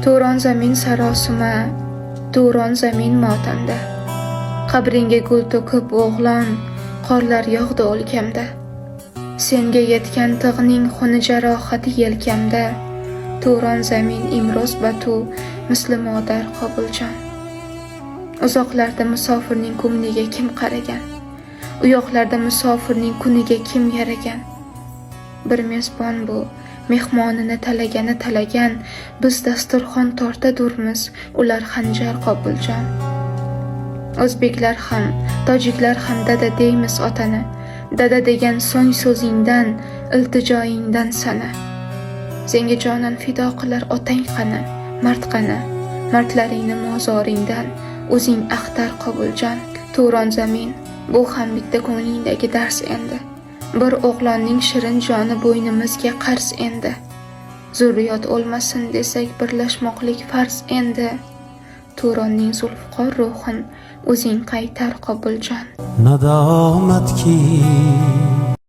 Turon zamin sarosima, Turon zamin motamda. Qabringga gul to'kib o'g'lon, qorlar yog'di o'lkamda. Senga yetgan tig'ning xuni jarohati yelkamda. Turon zamin imroz batu, misli modar Qobuljon. Uzoqlarda musofirning ko'ngliga kim qaragan? U yoqlarda musofirning kuniga kim yaragan? Bir mezbon bu, mehmonini talagan, biz dasturxon tortadurmiz, ular xanjar Qobuljon. O'zbeklar ham, tojiklar ham dada deymiz otani. Dada degan so'ng so'zingdan, iltijoyingdan sana. Senga jonan fido qilar otang qani, mard qani. Mardlaringni mozoringdan o'zing axtar Qobuljon. Turon zamin, bu ham bitta ko'nglingdagi dars endi. Bir o'g'lonning shirin joni bo'ynimizga qarz endi. Zurriyot o'lmasin desak birlashmoqlik farz endi. Turonning zulfiqor ruhin o'zing qaytar Qobuljon. nadomat ki